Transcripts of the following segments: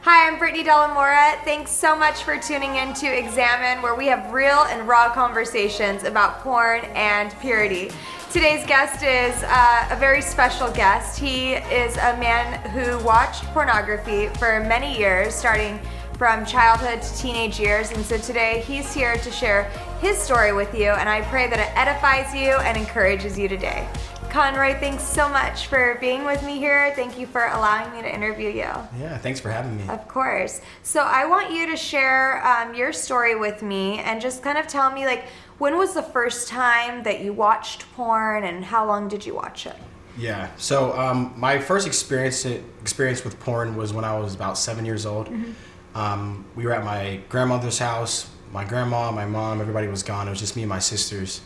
Hi, I'm Brittni De La Mora. Thanks so much for tuning in to eXXXamine, where we have real and raw conversations about porn and purity. Today's guest is a very special guest. He is a man who watched pornography for many years, starting from childhood to teenage years, and so today he's here to share his story with you, and I pray that it edifies you and encourages you today. Conroy, thanks so much for being with me here. Thank you for allowing me to interview you. Yeah, thanks for having me. Of course. So I want you to share your story with me and just kind of tell me, like, when was the first time that you watched porn and how long did you watch it? Yeah, so my first experience with porn was when I was about 7 years old. Mm-hmm. We were at my grandmother's house. My grandma, my mom, everybody was gone. It was just me and my sisters.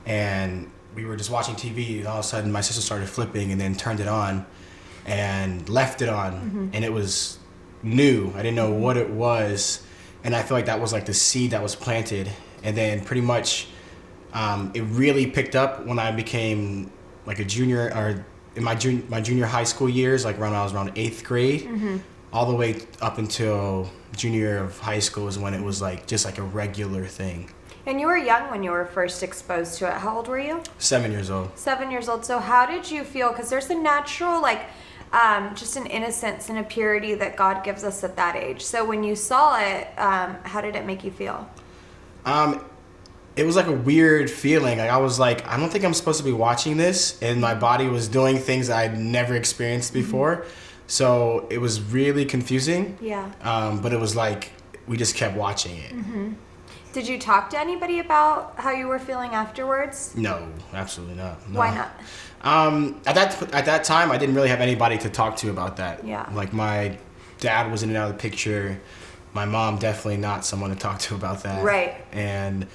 And we were just watching TV, and all of a sudden my sister started flipping and then turned it on and left it on. Mm-hmm. And it was new. I didn't know what it was. And I feel like that was like the seed that was planted. And then pretty much it really picked up when I became like a junior, or in my junior high school years, like when I was around 8th grade. Mm-hmm. All the way up until junior year of high school is when it was like just like a regular thing. And you were young when you were first exposed to it. How old were you? 7 years old. 7 years old. So how did you feel? Because there's a natural, like, just an innocence and a purity that God gives us at that age. So when you saw it, how did it make you feel? It was like a weird feeling. Like I was like, I don't think I'm supposed to be watching this. And my body was doing things that I'd never experienced before. Mm-hmm. So it was really confusing. Yeah. But it was like, we just kept watching it. Mm-hmm. Did you talk to anybody about how you were feeling afterwards? No, absolutely not. No. Why not? At that time, I didn't really have anybody to talk to about that. Yeah. Like my dad was in and out of the picture. My mom, definitely not someone to talk to about that. Right. And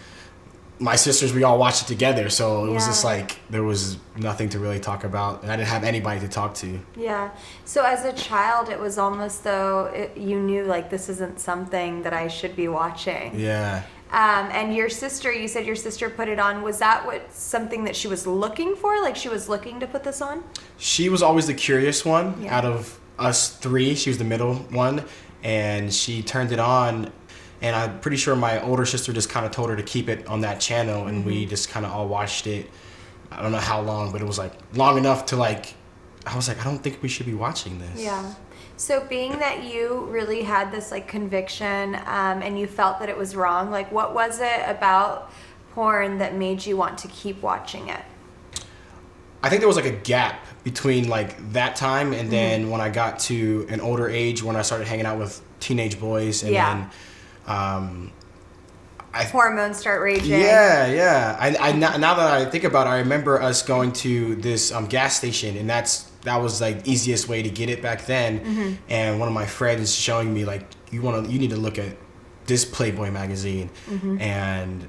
my sisters, we all watched it together, so it was just like there was nothing to really talk about, and I didn't have anybody to talk to. Yeah. So as a child, it was almost though you knew, like, this isn't something that I should be watching. Yeah. And your sister, you said your sister put it on. Was that something that she was looking for? Like, she was looking to put this on? She was always the curious one out of us three. She was the middle one, and she turned it on. And I'm pretty sure my older sister just kind of told her to keep it on that channel, and we just kind of all watched it. I don't know how long, but it was like long enough to like, I was like, I don't think we should be watching this. Yeah. So being that you really had this like conviction and you felt that it was wrong, like what was it about porn that made you want to keep watching it? I think there was like a gap between like that time and then when I got to an older age, when I started hanging out with teenage boys, and then hormones start raging. Yeah. I now that I think about it, I remember us going to this gas station, and that was like easiest way to get it back then. Mm-hmm. And one of my friends showing me like, you need to look at this Playboy magazine. Mm-hmm. And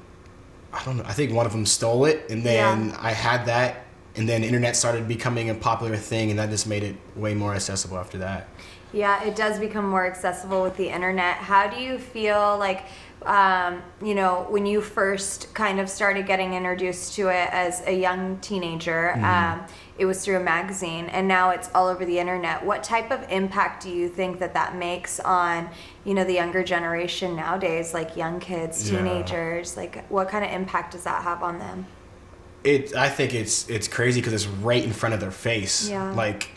I don't know, I think one of them stole it, and then I had that, and then the internet started becoming a popular thing, and that just made it way more accessible after that. Yeah, it does become more accessible with the internet. How do you feel like, when you first kind of started getting introduced to it as a young teenager, it was through a magazine, and now it's all over the internet. What type of impact do you think that makes on, the younger generation nowadays, like young kids, teenagers? Like, what kind of impact does that have on them? I think it's crazy because it's right in front of their face. Yeah. Like,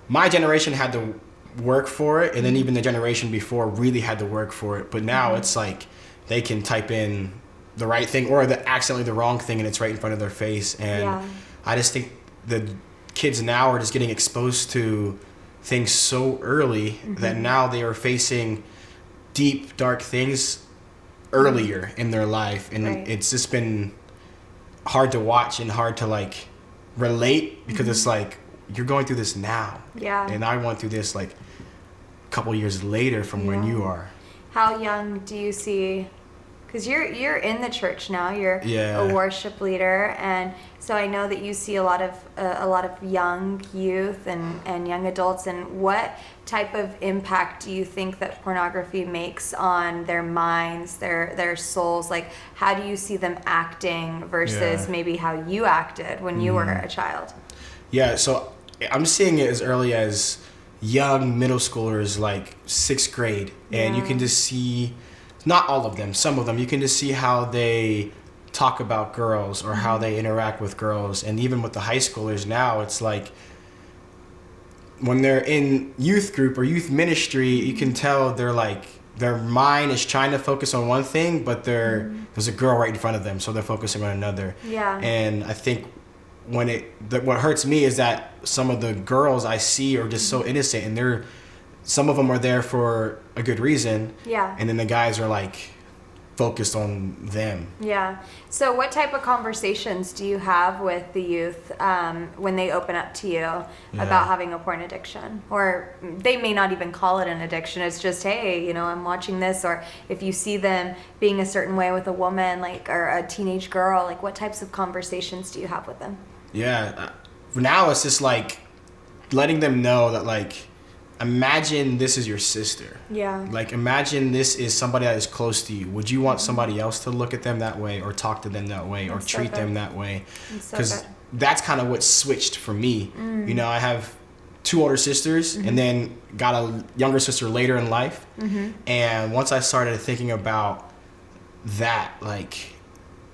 my generation had to work for it, and then even the generation before really had to work for it, but now it's like they can type in the right thing or accidentally the wrong thing, and it's right in front of their face. And I just think the kids now are just getting exposed to things so early that now they are facing deep, dark things earlier in their life, and it's just been hard to watch and hard to like relate, because it's like, you're going through this now. Yeah. And I went through this like a couple years later from when you are. How young do you see? Because you're in the church now. You're a worship leader, and so I know that you see a lot of young youth and young adults. And what type of impact do you think that pornography makes on their minds, their souls? Like, how do you see them acting versus maybe how you acted when you were a child? Yeah. So I'm seeing it as early as young middle schoolers, like 6th grade, and you can just see, not all of them, some of them, you can just see how they talk about girls or how they interact with girls. And even with the high schoolers now, it's like when they're in youth group or youth ministry, you can tell they're like, their mind is trying to focus on one thing, but there's a girl right in front of them, so they're focusing on another. Yeah. And I think what hurts me is that some of the girls I see are just so innocent, and some of them are there for a good reason. Yeah. And then the guys are like focused on them. Yeah. So what type of conversations do you have with the youth when they open up to you about having a porn addiction? Or they may not even call it an addiction. It's just, hey, I'm watching this. Or if you see them being a certain way with a woman, like, or a teenage girl, like, what types of conversations do you have with them? Yeah. Now it's just like letting them know that, like, imagine this is your sister. Yeah. Like, imagine this is somebody that is close to you. Would you want somebody else to look at them that way or talk to them that way or treat them that way? Because that's kind of what switched for me. I have 2 older sisters and then got a younger sister later in life. And once I started thinking about that, like,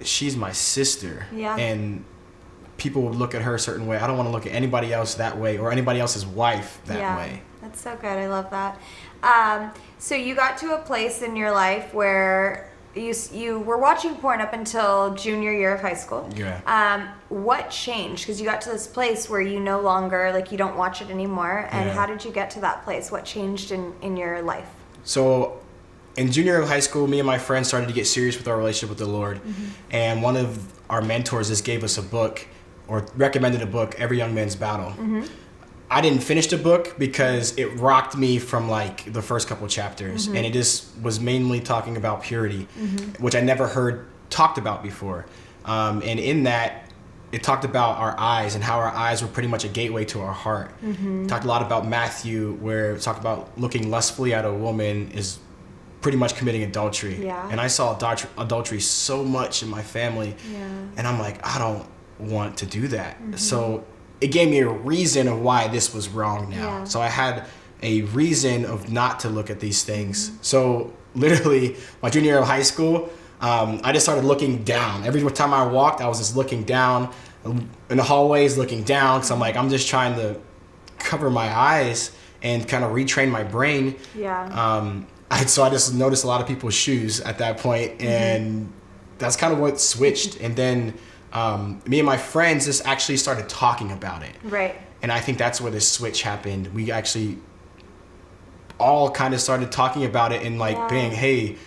she's my sister. Yeah. And people would look at her a certain way. I don't want to look at anybody else that way or anybody else's wife that way. That's so good. I love that. So you got to a place in your life where you were watching porn up until junior year of high school. Yeah. What changed? Because you got to this place where you no longer, like, you don't watch it anymore. And how did you get to that place? What changed in your life? So in junior year of high school, me and my friends started to get serious with our relationship with the Lord. And one of our mentors just gave us a book, or recommended a book, Every Young Man's Battle. I didn't finish the book because it rocked me from like the first couple chapters, and it just was mainly talking about purity, which I never heard talked about before. And in that, it talked about our eyes and how our eyes were pretty much a gateway to our heart. It talked a lot about Matthew, where it talked about looking lustfully at a woman is pretty much committing adultery. Yeah. And I saw adultery so much in my family, and I'm like, I don't want to do that. So it gave me a reason of why this was wrong now. So I had a reason of not to look at these things. So literally my junior year of high school, I just started looking down. Every time I walked, I was just looking down in the hallways, looking down, because I'm like, I'm just trying to cover my eyes and kind of retrain my brain. So I just noticed a lot of people's shoes at that point, and that's kind of what switched. And then me and my friends just actually started talking about it. Right. And I think that's where this switch happened. We actually all kind of started talking about it and like being, hey,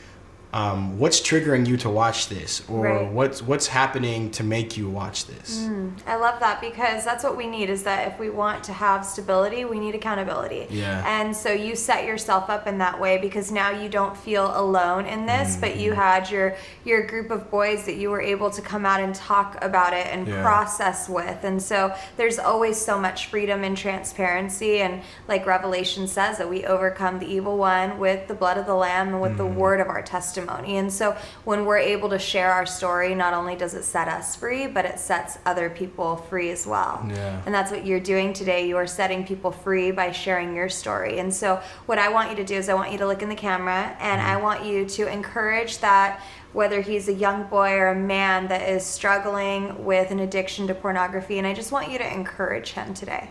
what's triggering you to watch this? Or what's happening to make you watch this? I love that, because that's what we need, is that if we want to have stability, we need accountability. Yeah. And so you set yourself up in that way, because now you don't feel alone in this, but you had your group of boys that you were able to come out and talk about it and process with. And so there's always so much freedom and transparency, and like Revelation says, that we overcome the evil one with the blood of the Lamb and with the word of our testimony. And so when we're able to share our story, not only does it set us free, but it sets other people free as well. And that's what you're doing today. You are setting people free by sharing your story. And so what I want you to do is I want you to look in the camera, and I want you to encourage that, whether he's a young boy or a man that is struggling with an addiction to pornography, and I just want you to encourage him today.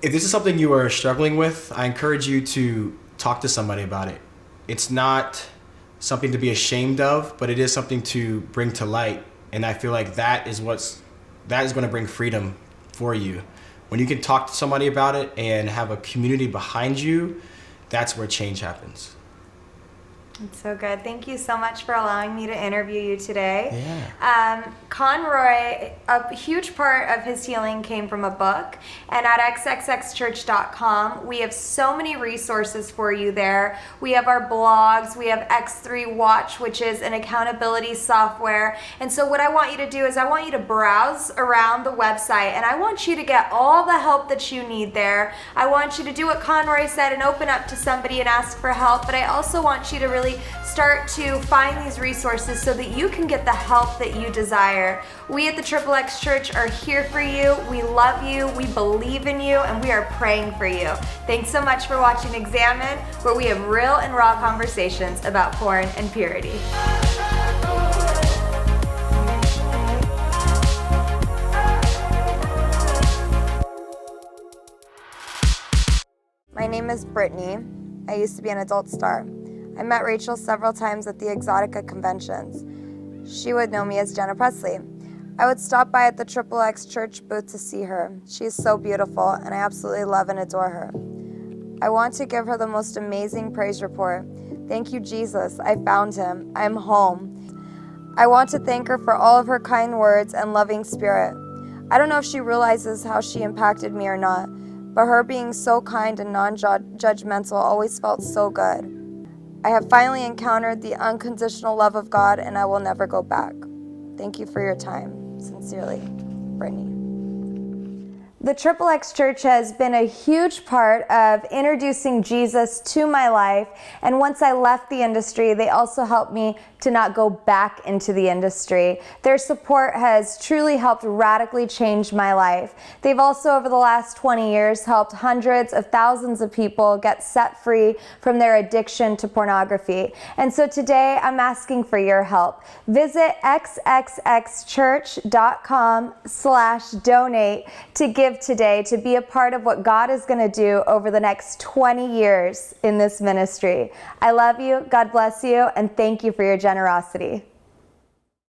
If this is something you are struggling with, I encourage you to talk to somebody about it. It's not something to be ashamed of, but it is something to bring to light. And I feel like that is going to bring freedom for you. When you can talk to somebody about it and have a community behind you, that's where change happens. It's so good. Thank you so much for allowing me to interview you today. Conroy, a huge part of his healing came from a book, and at eXXXchurch.com, we have so many resources for you there. We have our blogs, we have X3 Watch, which is an accountability software. And so what I want you to do is I want you to browse around the website, and I want you to get all the help that you need there. I want you to do what Conroy said and open up to somebody and ask for help, but I also want you to really really start to find these resources so that you can get the help that you desire. We at the eXXX Church are here for you. We love you, we believe in you, and we are praying for you. Thanks so much for watching Examine, where we have real and raw conversations about porn and purity. My name is Brittni. I used to be an adult star. I met Rachel several times at the eXXXA conventions. She would know me as Jenna Presley. I would stop by at the eXXX Church booth to see her. She is so beautiful, and I absolutely love and adore her. I want to give her the most amazing praise report. Thank you, Jesus. I found him. I'm home. I want to thank her for all of her kind words and loving spirit. I don't know if she realizes how she impacted me or not, but her being so kind and non-judgmental always felt so good. I have finally encountered the unconditional love of God, and I will never go back. Thank you for your time. Sincerely, Brittni. The eXXX Church has been a huge part of introducing Jesus to my life, and once I left the industry, they also helped me to not go back into the industry. Their support has truly helped radically change my life. They've also, over the last 20 years, helped hundreds of thousands of people get set free from their addiction to pornography. And so today, I'm asking for your help. Visit eXXXchurch.com/donate to give today to be a part of what God is going to do over the next 20 years in this ministry. I love you, God bless you, and thank you for your generosity.